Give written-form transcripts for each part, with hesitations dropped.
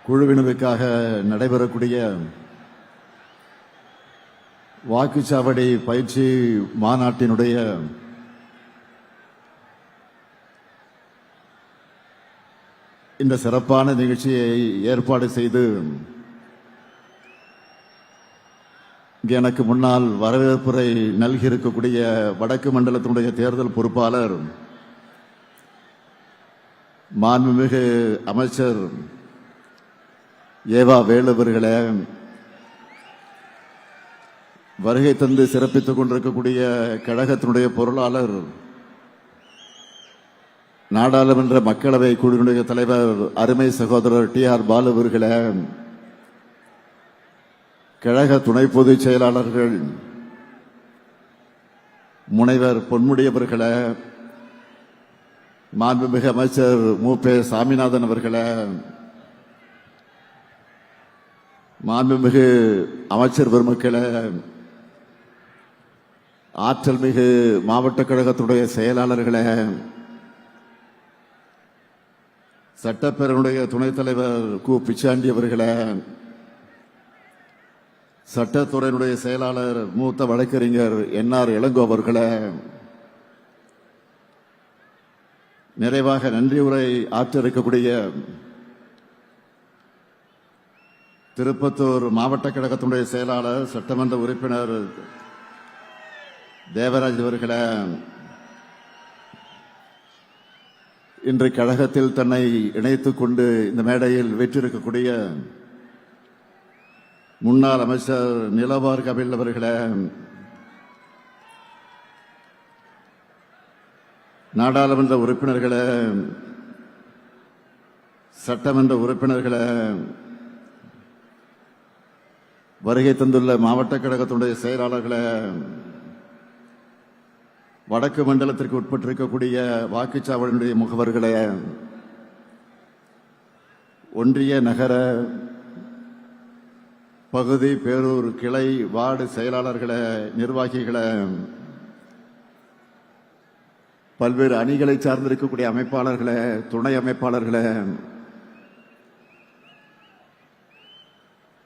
குழுவினருக்காக நடைபெறக்கூடிய வாக்குச்சாவடி பயிற்சி மாநாட்டினுடைய இந்த சிறப்பான நிகழ்ச்சியை ஏற்பாடு செய்து எனக்கு முன்னால் வரவேற்புரை நல்கியிருக்கக்கூடிய வடக்கு மண்டலத்தினுடைய தேர்தல் பொறுப்பாளர் மாண்புமிகு அமைச்சர் ஏவா வேலு அவர்களே, வருகை தந்து சிறப்பித்துக் கொண்டிருக்கக்கூடிய கழகத்தினுடைய பொருளாளர் நாடாளுமன்ற மக்களவை குழுவினுடைய தலைவர் அருமை சகோதரர் டி.ஆர். பாலு அவர்களே, கழக துணை பொதுச் செயலாளர்கள் முனைவர் பொன்முடி அவர்களே, மாண்புமிகு அமைச்சர் மு.பே. சாமிநாதன் அவர்களே, மாண்புமிகு அமைச்சர் பெருமக்களே, ஆற்றல் மிகு மாவட்ட கழகத்துடைய செயலாளர்களே, சட்டப்பேரவையுடைய துணைத் தலைவர் கு. பிச்சாண்டி அவர்களே, சட்டத்துறையினுடைய செயலாளர் மூத்த வழக்கறிஞர் என்.ஆர். இளங்கோ அவர்களே, நிறைவாக நன்றி உரை ஆற்ற இருக்கக்கூடிய திருப்பத்தூர் மாவட்ட கழகத்தினுடைய செயலாளர் சட்டமன்ற உறுப்பினர் தேவராஜ் அவர்களே, இன்று கழகத்தில் தன்னை இணைத்துக் கொண்டு இந்த மேடையில் வெற்றிருக்கக்கூடிய முன்னாள் அமைச்சர் நிலவார் கபில் அவர்களே, நாடாளுமன்ற உறுப்பினர்களே, சட்டமன்ற உறுப்பினர்களே, வருகை தந்துள்ள மாவட்ட கழகத்தினுடைய செயலாளர்களே, வடக்கு மண்டலத்திற்கு உட்பட்டிருக்கக்கூடிய வாக்குச்சாவடியினுடைய முகவர்களே, ஒன்றிய நகர பகுதி பேரூர் கிளை வார்டு செயலாளர்களே, நிர்வாகிகளே, பல்வேறு அணிகளை சார்ந்திருக்கக்கூடிய அமைப்பாளர்களே, துணை அமைப்பாளர்களே,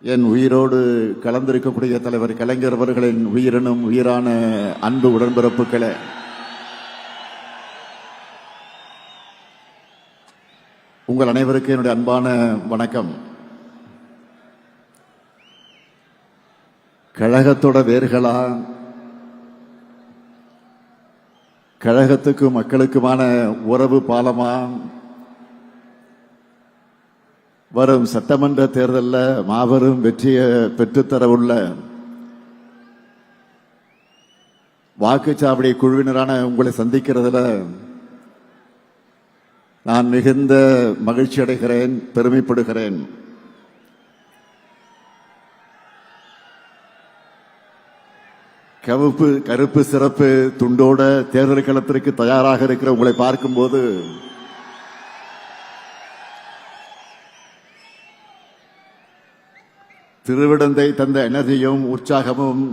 என் உயிரோடு கலந்திருக்கக்கூடிய தலைவர் கலைஞர் அவர்களின் உயிரினும் உயிரான அன்பு உடன்பிறப்புகளே, உங்கள் அனைவருக்கும் என்னுடைய அன்பான வணக்கம். கழகத்தோட வேர்களா, கழகத்துக்கும் மக்களுக்குமான உறவு பாலமா, வரும் சட்டமன்ற தேர்தலில் மாபெரும் வெற்றியை பெற்றுத்தரவுள்ள வாக்குச்சாவடி குழுவினரான உங்களை சந்திக்கிறதுல நான் மிகுந்த மகிழ்ச்சி அடைகிறேன், பெருமைப்படுகிறேன். கருப்பு சிறப்பு துண்டோட தேர்தல் களத்திற்கு தயாராக இருக்கிற உங்களை பார்க்கும்போது திருவிடந்தை தந்த எனர்ஜியும் உற்சாகமும்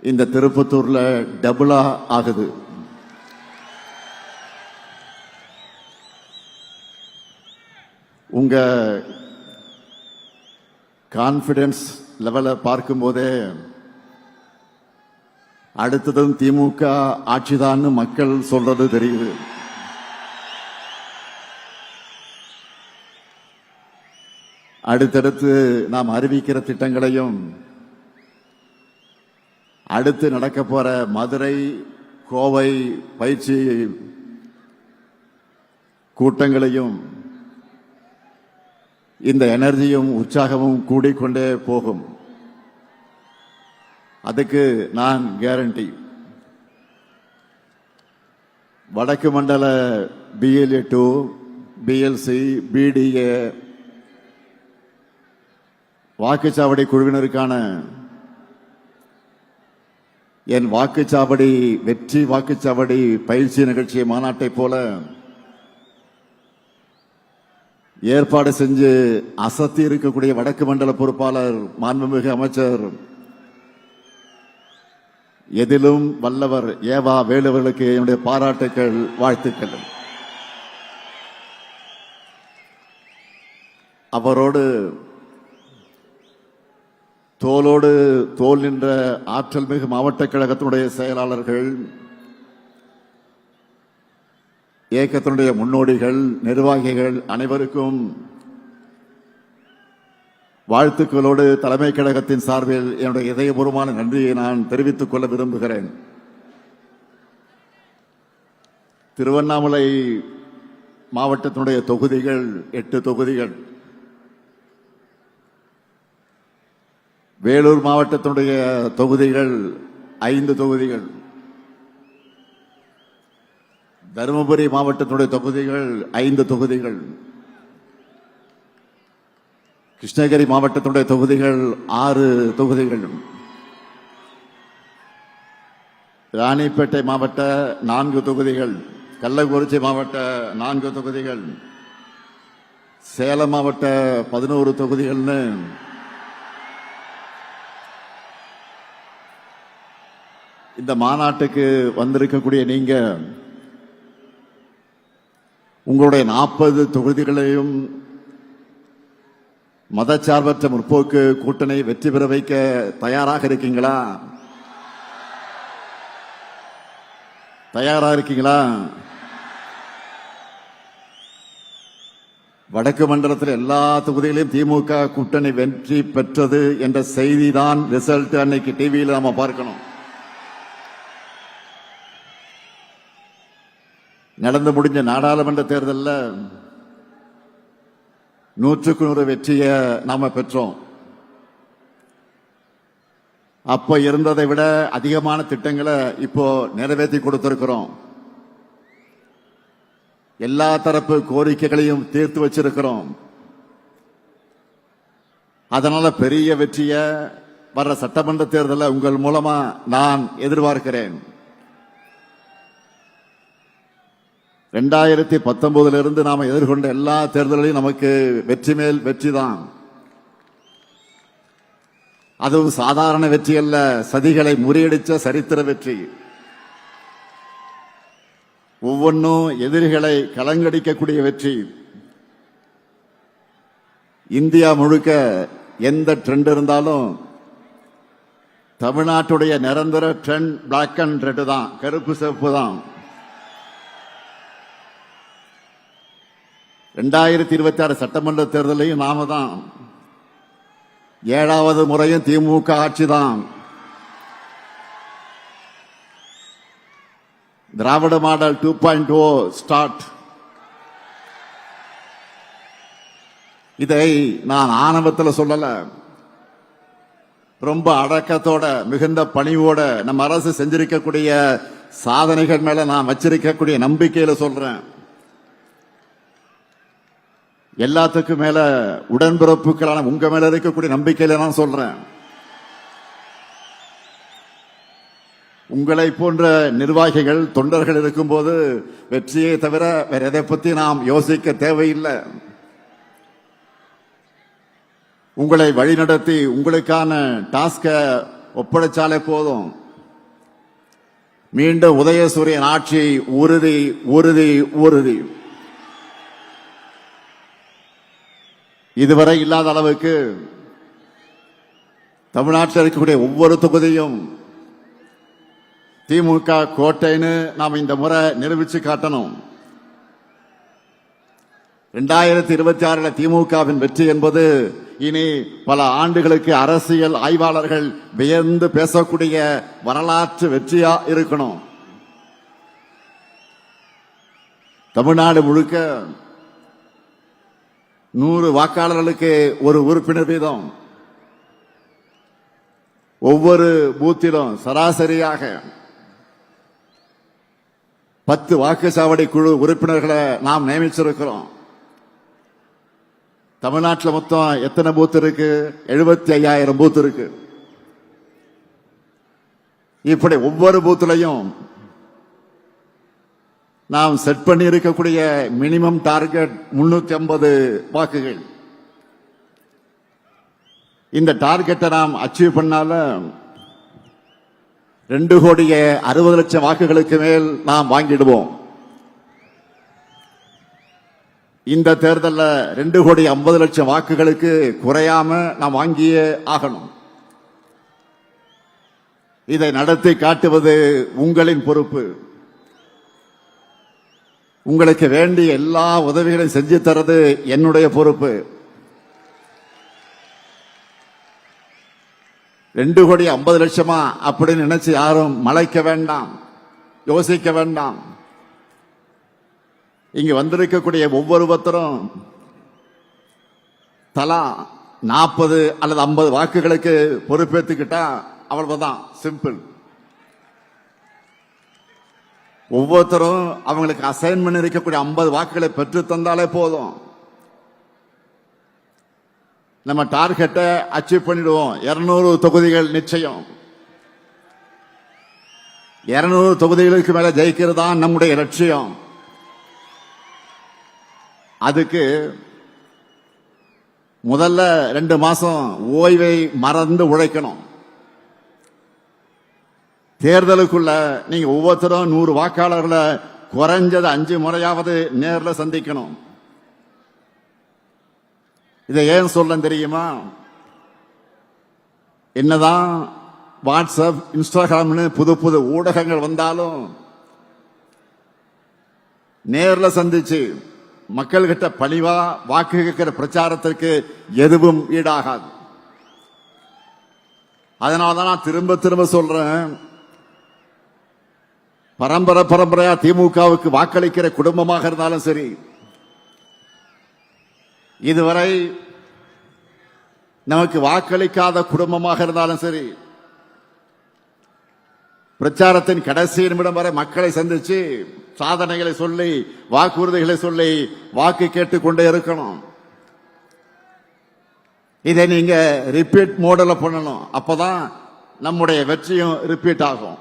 இந்த திருப்பத்தூர்ல டபுளா ஆகுது. உங்க கான்பிடன்ஸ் லெவலை பார்க்கும்போதே அடுத்ததும் திமுக ஆட்சிதான் மக்கள் சொல்றது தெரியுது. அடுத்தடுத்து நாம் அறிவிக்கிற திட்டங்களையும், அடுத்து நடக்க போற மதுரை கோவை பயிற்சி கூட்டங்களையும் இந்த எனர்ஜியும் உற்சாகமும் கூடிக்கொண்டே போகும். அதுக்கு நான் கேரண்டி. வடக்கு மண்டல BLA 2, BLC, BDA வாக்குச்சாவடி குழுவினருக்கான என் வாக்குச்சாவடி வெற்றி வாக்குச்சாவடி பயிற்சி நிகழ்ச்சி மாநாட்டை போல ஏற்பாடு செஞ்சு அசத்தி இருக்கக்கூடிய வடக்கு மண்டல பொறுப்பாளர் மாண்புமிகு அமைச்சர் எதிலும் வல்லவர் ஏவா வேலு அவர்களுக்கு என்னுடைய பாராட்டுக்கள், வாழ்த்துக்கள். அவரோடு தோளோடு தோல் நின்ற ஆற்றல் மிகு மாவட்ட கழகத்தினுடைய செயலாளர்கள், இயக்கத்தினுடைய முன்னோடிகள், நிர்வாகிகள் அனைவருக்கும் வாழ்த்துக்களோடு தலைமை கழகத்தின் சார்பில் என்னுடைய இதயபூர்வமான நன்றியை நான் தெரிவித்துக் கொள்ள விரும்புகிறேன். திருவண்ணாமலை மாவட்டத்தினுடைய தொகுதிகள் 8 தொகுதிகள், வேலூர் மாவட்டத்தினுடைய தொகுதிகள் 5 தொகுதிகள், தருமபுரி மாவட்டத்தினுடைய தொகுதிகள் 5 தொகுதிகள், கிருஷ்ணகிரி மாவட்டத்தினுடைய தொகுதிகள் 6 தொகுதிகள், ராணிப்பேட்டை மாவட்ட 4 தொகுதிகள், கள்ளக்குறிச்சி மாவட்ட 4 தொகுதிகள், சேலம் மாவட்ட 11 தொகுதிகள்னு இந்த மாநாட்டுக்கு வந்திருக்கக்கூடிய நீங்க உங்களுடைய 40 தொகுதிகளையும் மதச்சார்பற்ற முற்போக்கு கூட்டணி வெற்றி பெற வைக்க தயாராக இருக்கீங்களா? தயாரா இருக்கீங்களா? வடக்கு மண்டலத்தில் எல்லா தொகுதிகளையும் திமுக கூட்டணி வெற்றி பெற்றது என்ற செய்தி தான் ரிசல்ட் அன்னைக்கு டிவியில் நாம பார்க்கணும். நடந்து முடிஞ்ச நாடாளுமன்ற தேர்தலில் 100க்கு 100 வெற்றியை நாம பெற்றோம். அப்ப இருந்ததை விட அதிகமான திட்டங்களை இப்போ நிறைவேற்றி கொடுத்திருக்கிறோம். எல்லா தரப்பு கோரிக்கைகளையும் தீர்த்து வச்சிருக்கிறோம். அதனால பெரிய வெற்றியை வர்ற சட்டமன்ற தேர்தலில் உங்கள் மூலமா நான் எதிர்பார்க்கிறேன். 2019 இருந்து நாம எதிர்கொண்ட எல்லா தேர்தல்களையும் நமக்கு வெற்றி மேல் வெற்றி தான். அதுவும் சாதாரண வெற்றி அல்ல, சதிகளை முறியடிச்ச சரித்திர வெற்றி. ஒவ்வொன்றும் எதிரிகளை கலங்கடிக்கக்கூடிய வெற்றி. இந்தியா முழுக்க எந்த ட்ரெண்ட் இருந்தாலும் தமிழ்நாட்டுடைய நிரந்தர ட்ரெண்ட் பிளாக் அண்ட் ரெட் தான், கருப்பு சிவப்பு தான். 2026 சட்டமன்ற தேர்தலையும் நாம தான். 7வது முறையும் திமுக ஆட்சி தான். திராவிட மாடல் 2.0 ஸ்டார்ட். இதை நான் ஆணவத்தில் சொல்லல, ரொம்ப அடக்கத்தோட மிகுந்த பணிவோட நம்ம அரசு செஞ்சிருக்கக்கூடிய சாதனைகள் மேல நான் வச்சிருக்கக்கூடிய நம்பிக்கையில சொல்றேன். எல்லாத்துக்கும் மேல உடன்பிறப்புகளான உங்க மேல இருக்கக்கூடிய நம்பிக்கையில நான் சொல்றேன். உங்களை போன்ற நிர்வாகிகள் தொண்டர்கள் இருக்கும்போது வெற்றியை தவிர வேற எதை பத்தி நாம் யோசிக்க தேவையில்லை. உங்களை வழிநடத்தி உங்களுக்கான டாஸ்க ஒப்படைச்சாலே போதும். மீண்டும் உதயசூரியன் ஆட்சி உறுதி உறுதி உறுதி. இதுவரை இல்லாத அளவுக்கு தமிழ்நாட்டில் இருக்கக்கூடிய ஒவ்வொரு தொகுதியும் திமுக கோட்டைன்னு நாம் இந்த முறை நிரூபிச்சு காட்டணும். 2026 திமுகவின் வெற்றி என்பது இனி பல ஆண்டுகளுக்கு அரசியல் ஆய்வாளர்கள் வியந்து பேசக்கூடிய வரலாற்று வெற்றியா இருக்கணும். தமிழ்நாடு முழுக்க 100 வாக்காளர்களுக்கு ஒரு உறுப்பினர் வீதம், ஒவ்வொரு பூத்திலும் சராசரியாக 10 வாக்குச்சாவடி குழு உறுப்பினர்களை நாம் நியமிச்சிருக்கிறோம். தமிழ்நாட்டில் மொத்தம் எத்தனை பூத் இருக்கு? 75,000 பூத் இருக்கு. இப்படி ஒவ்வொரு பூத்திலையும் நாம் செட் பண்ணி இருக்கக்கூடிய மினிமம் டார்கெட் 350 வாக்குகள். இந்த டார்கெட்டை நாம் அச்சீவ் பண்ணால 2,60,00,000 வாக்குகளுக்கு மேல் நாம் வாங்கிடுவோம். இந்த தேர்தலில் 2,50,00,000 வாக்குகளுக்கு குறையாம நாம் வாங்கியே ஆகணும். இதை நடத்தி காட்டுவது உங்களின் பொறுப்பு. உங்களுக்கு வேண்டிய எல்லா உதவிகளையும் செஞ்சு தரது என்னுடைய பொறுப்பு. 2,50,00,000 அப்படின்னு நினைச்சு யாரும் மலைக்க வேண்டாம், யோசிக்க வேண்டாம். இங்க வந்திருக்கக்கூடிய ஒவ்வொருத்தரும் தலா 40 அல்லது 50 வாக்குகளுக்கு பொறுப்பேற்றுக்கிட்டா அவ்வளவுதான், சிம்பிள். ஒவ்வொருத்தரும் அவங்களுக்கு அசைன்மெண்ட் இருக்கக்கூடிய 50 வாக்குகளை பெற்று தந்தாலே போதும். நம்ம டார்கெட்டை அச்சீவ் பண்ணிடுவோம். 200 தொகுதிகள் நிச்சயம். 200 தொகுதிகளுக்கு மேல ஜெயிக்கிறது தான் நம்முடைய லட்சியம். அதுக்கு முதல்ல 2 மாசம் ஓய்வை மறந்து உழைக்கணும். தேர்தலுக்குள்ள நீங்க ஒவ்வொருத்தரும் 100 வாக்காளர்களை குறைஞ்சது 5 முறையாவது நேரில் சந்திக்கணும். இதை ஏன் சொல்ல தெரியுமா? என்னதான் வாட்ஸ்அப், இன்ஸ்டாகிராம்னு புது புது ஊடகங்கள் வந்தாலும் நேரில் சந்திச்சு மக்கள்கிட்ட பணிவா வாக்கு கேட்கிற பிரச்சாரத்திற்கு எதுவும் ஈடாகாது. அதனாலதான் நான் திரும்ப திரும்ப சொல்றேன், பரம்பரையா திமுகவுக்கு வாக்களிக்கிற குடும்பமாக இருந்தாலும் சரி, இதுவரை நமக்கு வாக்களிக்காத குடும்பமாக இருந்தாலும் சரி, பிரச்சாரத்தின் கடைசி நிமிடம் வரை மக்களை சந்திச்சு சாதனைகளை சொல்லி வாக்குறுதிகளை சொல்லி வாக்கு கேட்டுக்கொண்டே இருக்கணும். இதை நீங்க ரிப்பீட் மோடல பண்ணணும். அப்பதான் நம்முடைய வெற்றியும் ரிப்பீட் ஆகும்.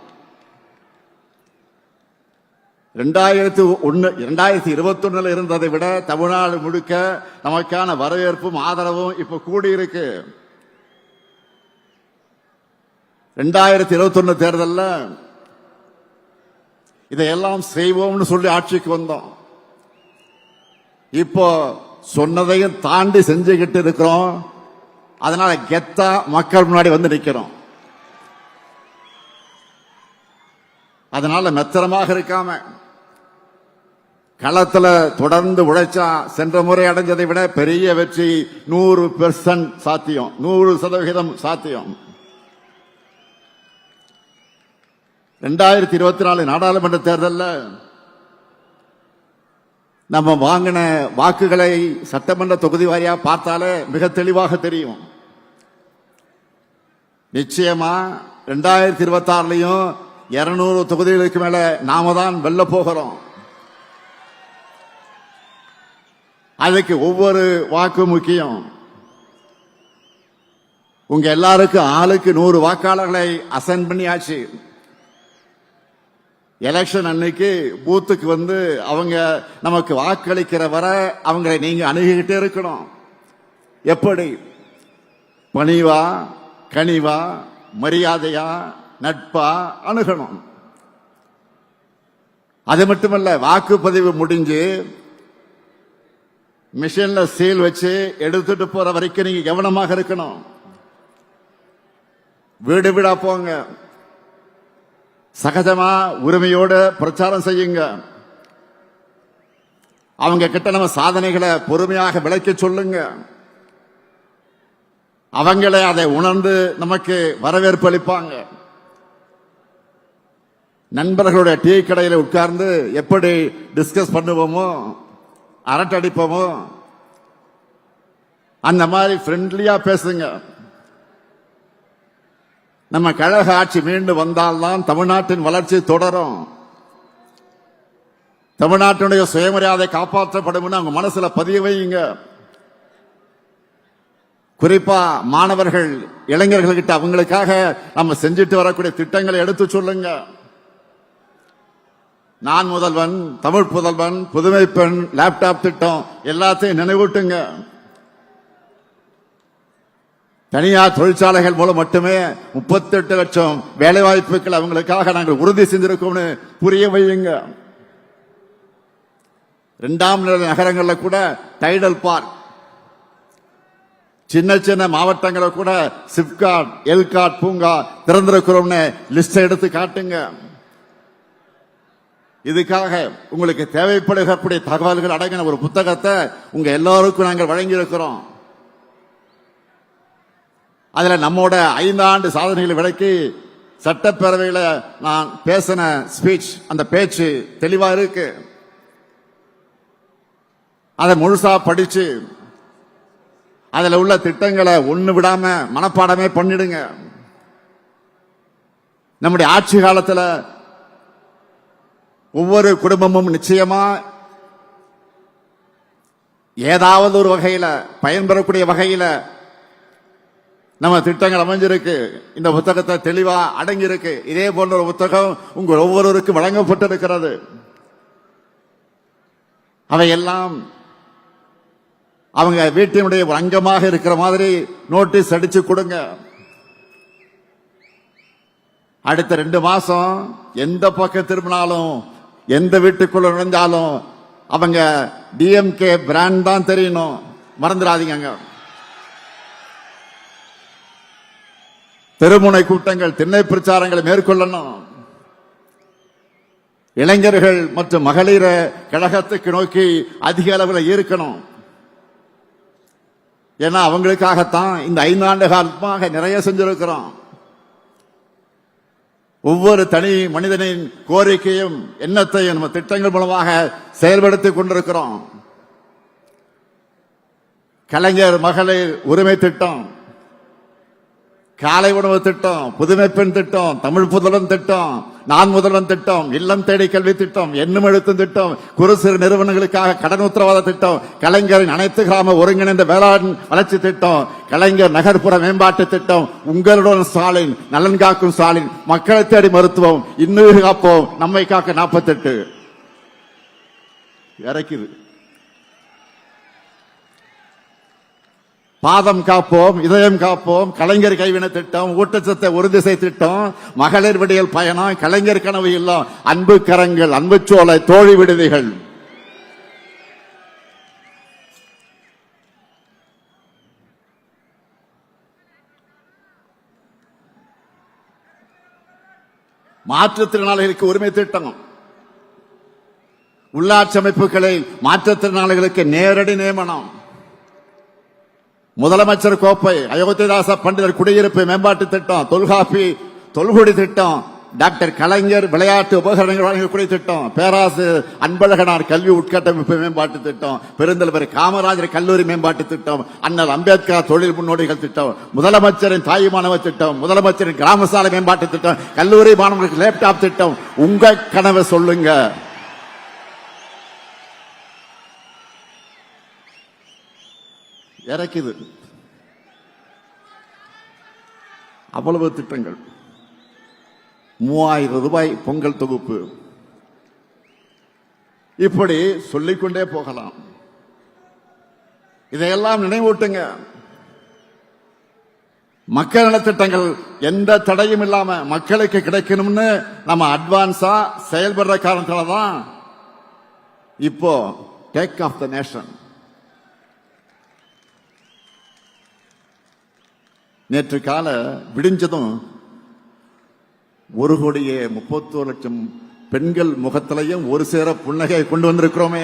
2021 இருந்ததை விட தமிழ்நாடு முழுக்க நமக்கான வரவேற்பும் ஆதரவும் இப்ப கூடியிருக்கு. 2021 தேர்தலில் இதையெல்லாம் செய்வோம்னு சொல்லி ஆட்சிக்கு வந்தோம். இப்போ சொன்னதையும் தாண்டி செஞ்சுக்கிட்டு இருக்கிறோம். அதனால கெத்தா மக்கள் முன்னாடி வந்து நிக்கிறோம். அதனால மெத்தனமாக இருக்காம களத்துல தொடர்ந்து உழைச்சா சென்ற முறை அடைஞ்சதை விட பெரிய வெற்றி 100% சாத்தியம், 100% சாத்தியம். 2024 நாடாளுமன்ற தேர்தலில் நம்ம வாங்கின வாக்குகளை சட்டமன்ற தொகுதி வாரியா பார்த்தாலே மிக தெளிவாக தெரியும். நிச்சயமா 2026 200 தொகுதிகளுக்கு மேல நாம தான் வெல்ல போகிறோம். அதுக்கு ஒவ்வொரு வாக்கு முக்கியம். உங்க எல்லாருக்கும் ஆளுக்கு 100 வாக்காளர்களை அசைன் பண்ணியாச்சு. எலெக்ஷன் அன்னைக்கு பூத்துக்கு வந்து அவங்க நமக்கு வாக்களிக்கிற வரை அவங்களை நீங்க அணுகிக்கிட்டே இருக்கணும். எப்படி? பணிவா, கனிவா, மரியாதையா, நட்பா அணுகணும். அது மட்டுமல்ல, வாக்குப்பதிவு முடிஞ்சு மிஷின்ல சீல் வச்சு எடுத்துட்டு போற வரைக்கும் நீங்க கவனமாக இருக்கணும். வீடு வீடா போங்க, சகஜமா உரிமையோடு பிரச்சாரம் செய்யுங்க. அவங்க கிட்ட நம்ம சாதனைகளை பொறுமையாக விளக்கி சொல்லுங்க. அவங்களே அதை உணர்ந்து நமக்கு வரவேற்பு அளிப்பாங்க. நண்பர்களுடைய டீ கடையில் உட்கார்ந்து எப்படி டிஸ்கஸ் பண்ணுவோமோ, அரட்டை அடிப்போமோ, அந்த மாதிரி ஃப்ரெண்ட்லியா பேசுங்க. நம்ம கழக ஆட்சி மீண்டும் வந்தால்தான் தமிழ்நாட்டின் வளர்ச்சி தொடரும். தமிழ்நாட்டினுடைய சுயமரியாதை காப்பாற்றப்படும். அவங்க மனசுல பதிய வையுங்க. குறிப்பா மாணவர்கள், இளைஞர்கள்கிட்ட அவங்களுக்காக நம்ம செஞ்சுட்டு வரக்கூடிய திட்டங்களை எடுத்து சொல்லுங்க. நான் முதல்வன், தமிழ் புதல்வன், புதுமை பெண், லேப்டாப் திட்டம் எல்லாத்தையும் நினைவூட்டுங்க. தனியார் தொழிற்சாலைகள் மூலம் மட்டுமே 38 லட்சம் வேலை வாய்ப்புகள் அவங்களுக்காக நாங்கள் உறுதி செஞ்சிருக்கோம்னு புரிய வையுங்க. இரண்டாம் நிலை நகரங்களில் கூட டைடல் பார்க், சின்ன சின்ன மாவட்டங்களில் கூட சிப்காட், எல்காட் பூங்கா திறந்திருக்கிறோம்னு லிஸ்ட் எடுத்து காட்டுங்க. இதுக்காக உங்களுக்கு தேவைப்படுகக்கூடிய தகவல்கள் அடங்கின ஒரு புத்தகத்தை உங்க எல்லாருக்கும் நாங்கள் வழங்கி இருக்கிறோம். அதுல நம்மோட 5 ஆண்டு சாதனைகளை விளக்கி சட்டப்பேரவையில நான் பேசின ஸ்பீச், அந்த பேச்சு தெளிவா இருக்கு. அதை முழுசா படிச்சு அதுல உள்ள திட்டங்களை ஒண்ணு விடாம மனப்பாடமே பண்ணிடுங்க. நம்முடைய ஆட்சி காலத்துல ஒவ்வொரு குடும்பமும் நிச்சயமா ஏதாவது ஒரு வகையில பயன்பெறக்கூடிய வகையில நம்ம திட்டங்கள் அமைஞ்சிருக்கு. இந்த புத்தகத்தை தெளிவா அடங்கி இருக்கு. இதே போன்ற ஒரு புத்தகம் உங்கள் ஒவ்வொருவருக்கும் வழங்கப்பட்டிருக்கிறது. அவையெல்லாம் அவங்க வீட்டினுடைய அங்கமாக இருக்கிற மாதிரி நோட்டீஸ் அடிச்சு கொடுங்க. அடுத்த 2 மாசம் எந்த பக்கம் திரும்பினாலும் எந்த வீட்டுக்குள்ள நுழைஞ்சாலும் அவங்க டிஎம்கே பிராண்ட் தான் தெரியணும். மறந்துடாதீங்க. தெருமுனை கூட்டங்கள், திண்ணை பிரச்சாரங்களை மேற்கொள்ளணும். இளைஞர்கள் மற்றும் மகளிர கழகத்துக்கு நோக்கி அதிக அளவில் ஈர்க்கணும். ஏன்னா அவங்களுக்காகத்தான் இந்த 5 ஆண்டு காலமாக நிறைய செஞ்சிருக்கிறோம். ஒவ்வொரு தனி மனிதனின் கோரிக்கையும் எண்ணத்தையும் நம்ம திட்டங்கள் மூலமாக செயல்படுத்திக் கொண்டிருக்கிறோம். கலைஞர் மகளிர் உரிமை திட்டம், காலை உணவு திட்டம், புதுமை பெண் திட்டம், தமிழ் புதல்வன் திட்டம், நான் முதல்வன் திட்டம், இல்லம் தேடி கல்வி திட்டம், எண்ணும் எழுத்தும் திட்டம், குறு சிறு நிறுவனங்களுக்காக கடன் உத்தரவாத திட்டம், கலைஞரின் அனைத்து கிராம ஒருங்கிணைந்த வேளாண் வளர்ச்சி திட்டம், கலைஞர் நகர்ப்புற மேம்பாட்டு திட்டம், உங்களுடன் ஸ்டாலின், நலன் காக்கும் ஸ்டாலின், மக்களை தேடி மருத்துவம், இன்னுயிர் காப்போம், நம்மை காக்க 48 இறக்குது. பாதம் காப்போம், இதயம் காப்போம், கலைஞர் கைவினை திட்டம், ஊட்டச்சத்தை உறுதிசை திட்டம், மகளிர் விடியல் பயணம், கலைஞர் கனவு இல்லம், அன்பு கரங்கள், அன்பு சோலை, தோழி விடுதிகள். மாற்றுத்திறனாளிகளுக்கு உரிமை திட்டம், உள்ளாட்சி அமைப்புகளில் மாற்றுத்திறனாளிகளுக்கு நேரடி நியமனம், முதலமைச்சர் கோப்பை, அயோத்திதாச பண்டிதர் குடியிருப்பு மேம்பாட்டு திட்டம், தொல்காப்பி தொல்குடி திட்டம், டாக்டர் கலைஞர் விளையாட்டு உபகரணங்கள் வழங்கக்கூடிய திட்டம், பேராசிரியர் அன்பழகனார் கல்வி உட்கட்டமைப்பு மேம்பாட்டு திட்டம், பெருந்தலைவர் காமராஜர் கல்லூரி மேம்பாட்டு திட்டம், அண்ணல் அம்பேத்கர் தொழில் முன்னோடிகள் திட்டம், முதலமைச்சரின் தாய் மாணவர் திட்டம், முதலமைச்சரின் கிராம சாலை மேம்பாட்டு திட்டம், கல்லூரி மாணவர்களுக்கு லேப்டாப் திட்டம். உங்க கனவை சொல்லுங்க. இறக்குது அவ்வளவு திட்டங்கள். 3000 ரூபாய் பொங்கல் தொகுப்பு, இப்படி சொல்லிக்கொண்டே போகலாம். இதையெல்லாம் நினைவூட்டுங்க. மக்கள் நலத்திட்டங்கள் எந்த தடையும் இல்லாம மக்களுக்கு கிடைக்கணும்னு நம்ம அட்வான்ஸா செயல்படுற காரணத்தால தான் இப்போ டேக் ஆஃப் த நேஷன். நேற்று கால விடிஞ்சதும் 1,31,00,000 பெண்கள் முகத்திலையும் ஒரு சேர புன்னகை கொண்டு வந்திருக்கிறோமே.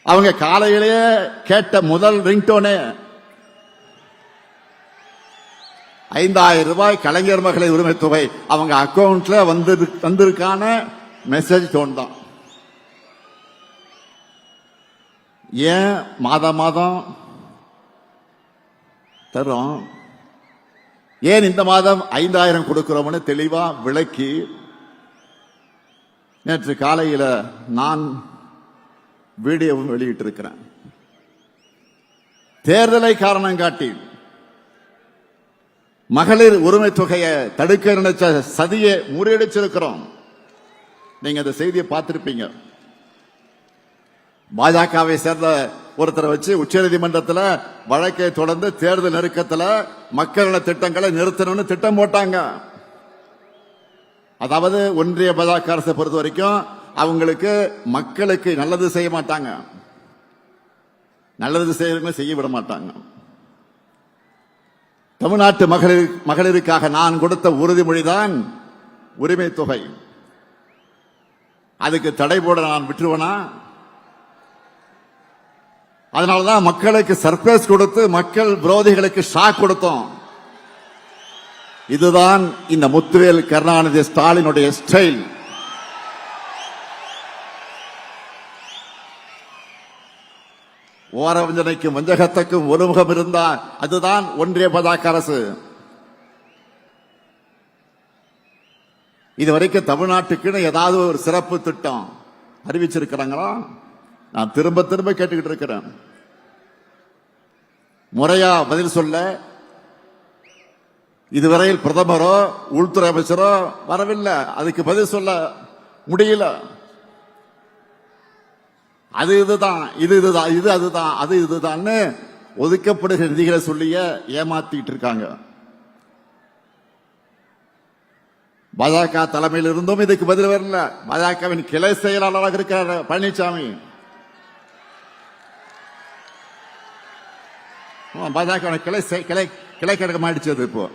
அவங்க காலையிலேயே கேட்ட முதல் ரிங்டோனே 5,000 ரூபாய் கலைஞர் மகளிர் உரிமை தொகை அவங்க அக்கவுண்ட்ல வந்திருக்கான மெசேஜ் டோன் தான். ஏன் மாதம் தரும், ஏன் இந்த மாதம் 5,000 கொடுக்கிறோம்னு தெளிவா விளக்கி நேற்று காலையில் நான் வீடியோவும் வெளியிட்டிருக்கிறேன். தேர்தலை காரணம் காட்டி மகளிர் உரிமை தொகையை தடுக்க நினைச்ச சதியை முறியடிச்சிருக்கிறோம். நீங்க அந்த செய்தியை பார்த்திருப்பீங்க. பாஜகவை சேர்ந்த ஒருத்தரை வச்சு உச்சநீதிமன்றத்தில் வழக்கை தொடர்ந்து தேர்தல் நெருக்கத்தில் மக்கள் நல திட்டங்களை நிறுத்தணும்னு திட்டம் போட்டாங்க. அதாவது ஒன்றிய பாஜக அரசை பொறுத்த வரைக்கும் அவங்களுக்கு மக்களுக்கு நல்லது செய்ய மாட்டாங்க, நல்லது செய்ய விட மாட்டாங்க. தமிழ்நாட்டு மகளிருக்காக நான் கொடுத்த உறுதிமொழிதான் உரிமை தொகை. அதுக்கு தடை போட நான் விட்டுருவனா? அதனாலதான் மக்களுக்கு சர்ப்ரைஸ் கொடுத்து மக்கள் விரோதிகளுக்கு ஷாக் கொடுத்தோம். இதுதான் இந்த முத்துவேல் கருணாநிதி ஸ்டாலினுடைய ஸ்டைல். ஓரவஞ்சனைக்கும் வஞ்சகத்துக்கும் ஒருமுகம் இருந்தால் அதுதான் ஒன்றிய பாஜக அரசு. இதுவரைக்கும் தமிழ்நாட்டுக்குன்னு ஏதாவது ஒரு சிறப்பு திட்டம் அறிவிச்சிருக்கிறாங்களா? நான் திரும்ப திரும்ப கேட்டுக்கிட்டு இருக்கிறேன். முறையா பதில் சொல்ல இதுவரையில் பிரதமரோ உள்துறை அமைச்சரோ வரவில்லை. அதுக்கு பதில் சொல்ல முடியல. அது இதுதான், இது இதுதான், இது அதுதான், அது இதுதான் ஒதுக்கப்படுகிற நிதிகளை சொல்லிய ஏமாத்திட்டு இருக்காங்க. பாஜக தலைமையில் இருந்தும் இதுக்கு பதில் வரல. பாஜகவின் கிளை செயலாளராக இருக்கிறார் பழனிசாமி. பாஜக கிளை கழகம் ஆயிடுச்சு. இப்போ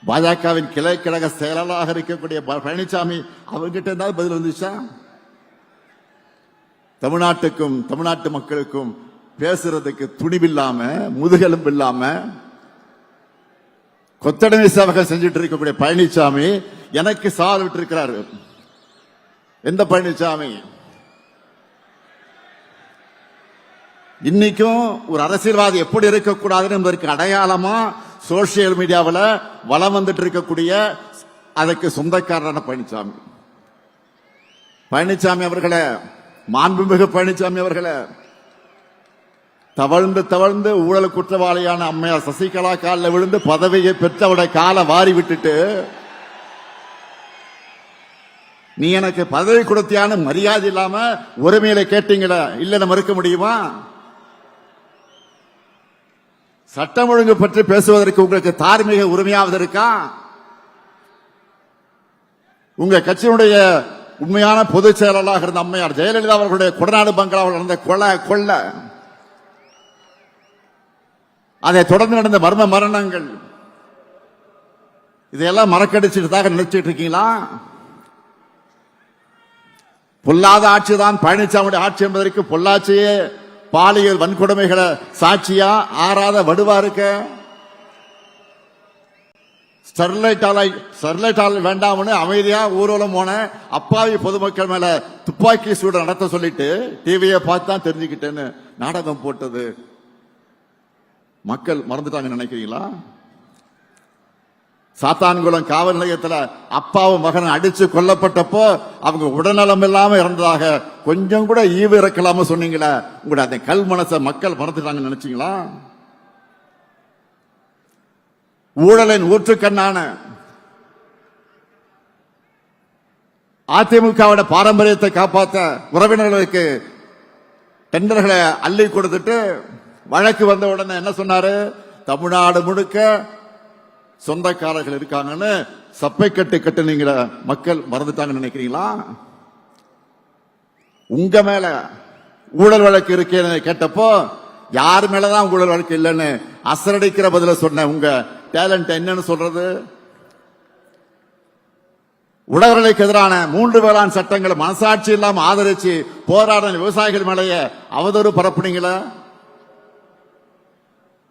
பாஜகவின் கிளை கழக செயலாளராக இருக்கக்கூடிய பழனிசாமி அவர்கிட்ட இருந்தாலும் பதில் வந்துச்சா? தமிழ்நாட்டுக்கும் தமிழ்நாட்டு மக்களுக்கும் பேசுறதுக்கு துணிவில்லாம முதுகெலும்பு இல்லாம கொத்தடிமை சேவகம் செஞ்சுட்டு இருக்கக்கூடிய பழனிசாமி எனக்கு சவால் விட்டு இருக்கிறாரு. எந்த பழனிசாமி? இன்னைக்கும் ஒரு அரசியல்வாதி எப்படி இருக்கக்கூடாதுன்னு என்பதற்கு அடையாளமா சோசியல் மீடியாவில் வலம் வந்துட்டு இருக்கக்கூடிய அதற்கு சொந்தக்காரரான பழனிசாமி. பழனிசாமி அவர்களே, மாண்புமிகு பழனிசாமி அவர்களே, தவழ்ந்து தவழ்ந்து ஊழல் குற்றவாளியான அம்மையார் சசிகலா காலில் விழுந்து பதவியை பெற்று அவருடைய காலை வாரி விட்டுட்டு நீ எனக்கு பதவி கொடுத்தியான மரியாதை இல்லாம உரிமையில கேட்டீங்களா? இல்ல மறுக்க முடியுமா? சட்டம் ஒழுங்கு பற்றி பேசுவதற்கு உங்களுக்கு தார்மீக உரிமையாவது இருக்கா? உங்க கட்சியினுடைய உண்மையான பொதுச் செயலாளராக இருந்த அம்மையார் ஜெயலலிதா அவர்களுடைய கொடநாடு பங்களாவில் நடந்த கொள்ள, அதை தொடர்ந்து நடந்த மர்ம மரணங்கள், இதையெல்லாம் மறக்கடிச்சுட்டு நினைச்சிட்டு இருக்கீங்களா? பொல்லாத ஆட்சிதான் பழனிசாமியுடைய ஆட்சி என்பதற்கு பொள்ளாச்சியே பாலியல் வன்கொடுமைகளை சாட்சியா ஆறாத வடுவா இருக்க. ஸ்டெர்லைட் ஆலை வேண்டாம்னு அமைதியா ஊர்வலம் போன அப்பாவி பொதுமக்கள் மேல துப்பாக்கி சூடு நடத்த சொல்லிட்டு டிவியை பார்த்து தான் தெரிஞ்சுக்கிட்டேன்னு நாடகம் போட்டது மக்கள் மறந்துட்டாங்க நினைக்கிறீங்களா? சாத்தான்குளம் காவல் நிலையத்தில் அப்பாவும் மகன் அடிச்சு கொல்லப்பட்டப்போ அவங்க உடல்நலம் இல்லாம இறந்ததாக கொஞ்சம் கூட ஈவு இறக்கலாம சொன்னீங்களா? உங்களுடைய அந்த கல் மனசை மக்கள் மறந்துட்டாங்க நினைச்சீங்களா? ஊழலின் ஊற்றுக்கண்ணான அதிமுகவோட பாரம்பரியத்தை காப்பாற்ற உறவினர்களுக்கு டெண்டர்களை அள்ளி கொடுத்துட்டு வழக்கு வந்த உடனே என்ன சொன்னாரு? தமிழ்நாடு முழுக்க சொந்தக்காரர்கள் இருக்காங்கன்னு சப்பை கட்டு நீங்க மக்கள் மறந்துட்டாங்க நினைக்கிறீங்களா? உங்க மேல ஊழல் வழக்கு இருக்கேன்னு கேட்டப்போ யார் மேலதான் ஊழல் வழக்கு இல்லைன்னு அசரடிக்கிற பதில சொன்ன உங்க டேலண்ட் என்னன்னு சொல்றது? உழவர்களுக்கு எதிரான 3 வேளாண் சட்டங்களை மனசாட்சி இல்லாம ஆதரிச்சு போராட விவசாயிகள் மேலேயே அவதூறு பரப்புனீங்களா?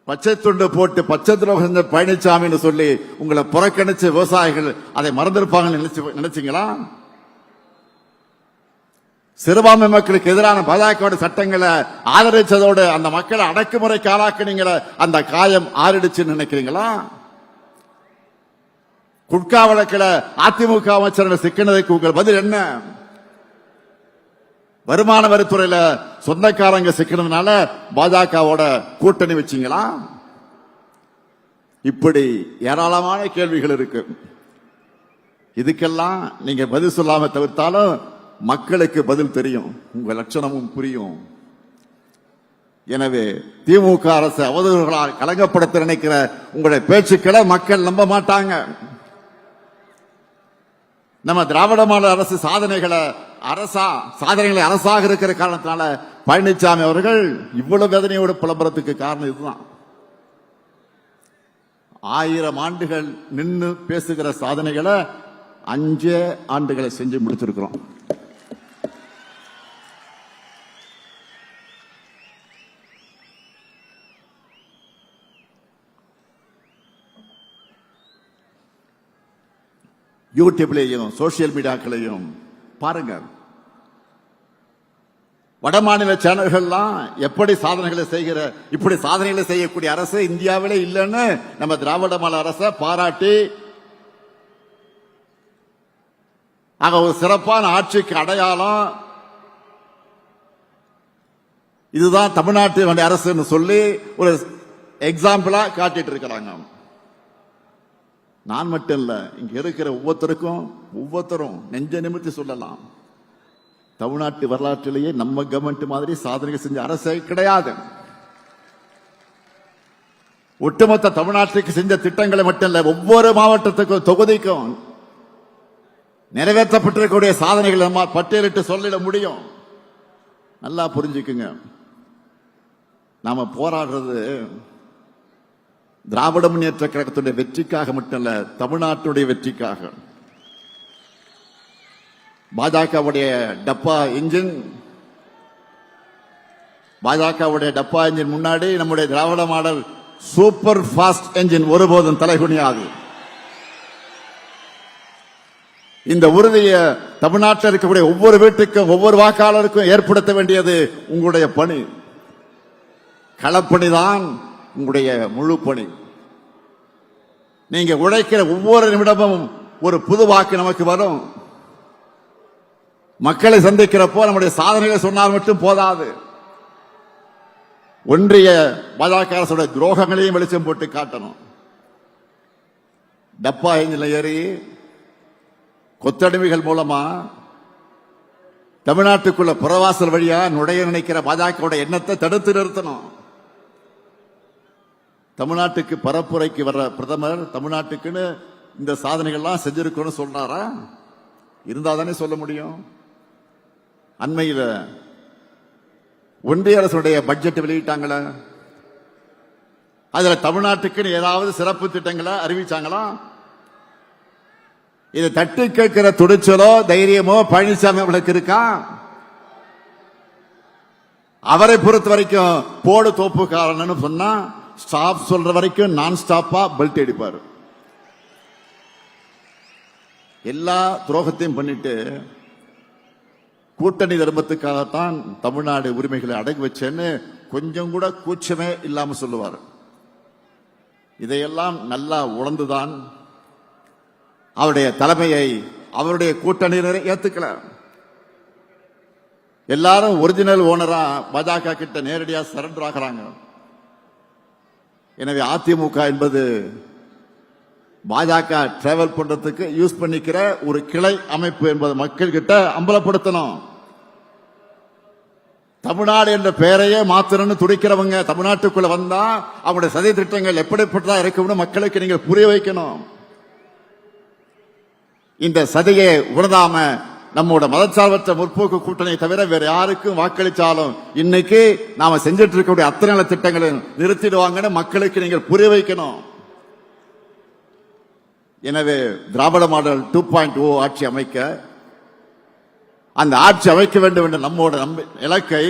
பச்சை துண்டு போட்டு பச்சை துரோகம் பழனிசாமின்னு சொல்லி உங்களை புறக்கணிச்ச விவசாயிகள் அதை மறந்திருப்பாங்கன்னு நினைச்சீங்களா? சிறுபான்மை மக்களுக்கு எதிரான பாஜக சட்டங்களை ஆதரிச்சதோடு அந்த மக்களை அடக்குமுறைக்கு ஆளாக்குனீங்கள, அந்த காயம் ஆறிடுச்சுன்னு நினைக்கிறீங்களா? குட்கா வழக்கில் அதிமுக அமைச்சர்கள் சிக்கினதுக்கு உங்கள் பதில் என்ன? வருமான வரித்துறையில சொந்தக்காரங்க சிக்கிறதுனால பாஜகவோட கூட்டணி வச்சீங்களா? இப்படி ஏராளமான கேள்விகள் இருக்கு. இதுக்கெல்லாம் நீங்க பதில் சொல்லாம தவிர்த்தாலும் மக்களுக்கு பதில் தெரியும், உங்க லட்சணமும் புரியும். எனவே திமுக அரசு அவதூறுகளால் கலங்கப்படுத்த நினைக்கிற உங்களுடைய பேச்சுக்களை மக்கள் நம்ப மாட்டாங்க. நம்ம திராவிட மாடல் அரசு சாதனைகளை அரசாக இருக்கிற காரணத்தினால பழனிசாமி அவர்கள் இவ்வளவு வேதனையோடு புலம்புறதுக்கு காரணம் இதுதான். 1000 ஆண்டுகள் நின்று பேசுகிற சாதனைகளை 5 ஆண்டுகளை செஞ்சு முடிச்சிருக்கிறோம். யூடியூப்லையும் சோசியல் மீடியாக்களையும் பாருங்க. வடமாநில சேனல்கள்லாம் எப்படி சாதனைகளை இப்படி சாதனைகளை செய்யக்கூடிய அரசு இந்தியாவிலே இல்லைன்னு நம்ம திராவிட மாடல் அரசை பாராட்டி ஒரு சிறப்பான ஆட்சிக்கு அடையாளம் இதுதான் தமிழ்நாட்டு அரசுன்னு சொல்லி ஒரு எக்ஸாம்பிளா காட்டிட்டு இருக்கிறாங்க. நான் மட்டும் இல்ல, இங்க இருக்கிற ஒவ்வொருத்தரும் நெஞ்ச நிமிர்த்தி சொல்லலாம், தமிழ்நாட்டு வரலாற்றிலேயே நம்ம கவர்மெண்ட் மாதிரி சாதனைகள் செஞ்ச அரசே கிடையாது. ஒட்டுமொத்த தமிழ்நாட்டுக்கு செஞ்ச திட்டங்களை மட்டும் இல்ல, ஒவ்வொரு மாவட்டத்துக்கும் தொகுதிக்கும் நிறைவேற்றப்பட்டிருக்கக்கூடிய சாதனைகள் நம்ம பட்டியலிட்டு சொல்லிட முடியும். நல்லா புரிஞ்சுக்குங்க. நாம போராடுறது திராவிட முன்னேற்ற கழகத்துடைய வெற்றிக்காக மட்டுமல்ல, தமிழ்நாட்டுடைய வெற்றிக்காக. பாஜகவுடைய டப்பா இன்ஜின் முன்னாடி நம்முடைய திராவிட மாடல் சூப்பர் ஃபாஸ்ட் என்ஜின் ஒருபோதும் தலைகுனியாது. இந்த உறுதியை தமிழ்நாட்டில் இருக்கக்கூடிய ஒவ்வொரு வீட்டுக்கும் ஒவ்வொரு வாக்காளருக்கும் ஏற்படுத்த வேண்டியது உங்களுடைய பணி. களப்பணிதான் உங்களுடைய முழு பணி. நீங்க உழைக்கிற ஒவ்வொரு நிமிடமும் ஒரு புது வாக்கு நமக்கு வரும். மக்களை சந்திக்கிறப்போ நம்முடைய சாதனைகளை சொன்னால் மட்டும் போதாது, ஒன்றிய பாஜக அரசுடைய துரோகங்களையும் வெளிச்சம் போட்டு காட்டணும். டப்பா என்ஜின்ல ஏறி கொத்தடிமைகள் மூலமா தமிழ்நாட்டுக்குள்ள புறவாசல் வழியா நுழைய நினைக்கிற பாஜக எண்ணத்தை தடுத்து நிறுத்தணும். தமிழ்நாட்டுக்கு பரப்புரைக்கு வர்ற பிரதமர் தமிழ்நாட்டுக்குன்னு இந்த சாதனைகள்லாம் செஞ்சிருக்கணும் சொல்றாரா? இருந்தா தானே சொல்ல முடியும். அண்மையில் ஒன்றிய அரசுடைய பட்ஜெட் வெளியிட்டாங்களா? அதுல தமிழ்நாட்டுக்குன்னு ஏதாவது சிறப்பு திட்டங்களை அறிவிச்சாங்களா? இதை தட்டி கேட்கிற துணிச்சலோ தைரியமோ பழனிசாமி அவர்களுக்கு இருக்கா? அவரை பொறுத்த வரைக்கும் போடு தோப்புக்காரன்னு சொன்னா ஸ்டாப் சொல்ற வரைக்கும் நான் ஸ்டாப்பா பெல்ட் அடிப்பார். எல்லா துரோகத்தையும் பண்ணிட்டு கூட்டணி தர்மத்துக்காகத்தான் தமிழ்நாடு உரிமைகளை அடங்கி வச்சேன்னு கொஞ்சம் கூட கூச்சமே இல்லாம சொல்லுவார். இதையெல்லாம் நல்லா உணர்ந்துதான் அவருடைய தலைமையை அவருடைய கூட்டணியினரை ஏத்துக்கல. எல்லாரும் ஒரிஜினல் ஓனரா பாஜக கிட்ட நேரடியா சரண்டர் ஆகிறாங்க. எனவே அதிமுக என்பது பாஜக டிராவல் பண்றதுக்கு யூஸ் பண்ணிக்கிற ஒரு கிளை அமைப்பு என்பது மக்கள் கிட்ட அம்பலப்படுத்தணும். தமிழ்நாடு என்ற பெயரையே மாத்திரன்னு துடிக்கிறவங்க தமிழ்நாட்டுக்குள்ள வந்தா அவங்களுடைய சதி திட்டங்கள் எப்படிப்பட்டதா இருக்கும்னு மக்களுக்கு நீங்கள் புரிய வைக்கணும். இந்த சதியை உணராம நம்மோட மதச்சார்பற்ற முற்போக்கு கூட்டணி தவிர வேற யாருக்கும் வாக்களிச்சாலும் இன்னைக்கு நாம செஞ்சிட்டு இருக்கக்கூடிய அத்தனை நல்ல திட்டங்களை நிறுத்திடுவாங்கன்னு மக்களுக்கு நீங்கள் புரிய வைக்கணும். எனவே திராவிட மாடல் 2.0 ஆட்சி அமைக்க, அந்த ஆட்சி அமைக்க வேண்டும் என்ற நம்மோட இலக்கை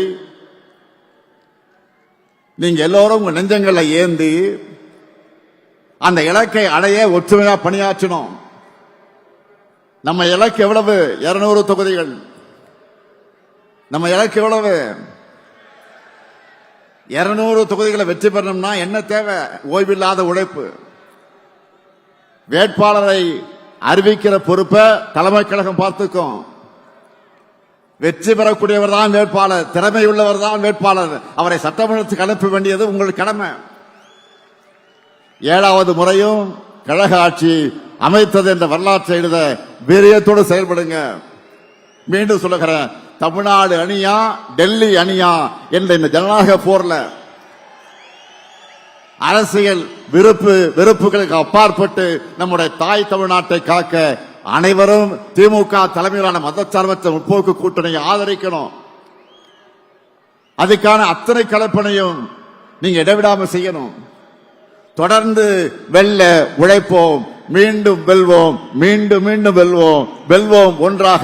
நீங்க எல்லோரும் உங்க நெஞ்சங்களை ஏந்தி அந்த இலக்கை அடைய ஒற்றுமையா பணியாற்றணும். நம்ம இலக்கு எவ்வளவு? 200 தொகுதிகள். நம்ம இலக்கு எவ்வளவு? 200 தொகுதிகளை வெற்றி பெறணும்னா என்ன தேவை? ஓய்வில்லாத உழைப்பு. வேட்பாளரை அறிவிக்கிற பொறுப்பை தலைமை கழகம் பார்த்துக்கும். வெற்றி பெறக்கூடியவர் தான் வேட்பாளர், திறமை உள்ளவர் தான் வேட்பாளர். அவரை சட்டமன்றத்துக்கு அனுப்ப வேண்டியது உங்கள் கடமை. 7வது முறையும் கழக ஆட்சி அமைத்தது என்ற வரலாற்றை எழுத வீரியத்தோடு செயல்படுங்க. மீண்டும் சொல்லுகிறேன், தமிழ்நாடு அணியா டெல்லி அணியா என்ற இந்த ஜனநாயக போர்ல அரசியல் வெறுப்புகளுக்கு அப்பாற்பட்டு நம்முடைய தாய் தமிழ்நாட்டை காக்க அனைவரும் திமுக தலைமையிலான மதச்சார்பற்ற முற்போக்கு கூட்டணியை ஆதரிக்கணும். அதுக்கான அத்தனை கலப்பணையும் நீங்க இடைவிடாம செய்யணும். தொடர்ந்து வெல்ல உழைப்போம், மீண்டும் வெல்வோம், மீண்டும் மீண்டும் வெல்வோம், வெல்வோம் ஒன்றாக.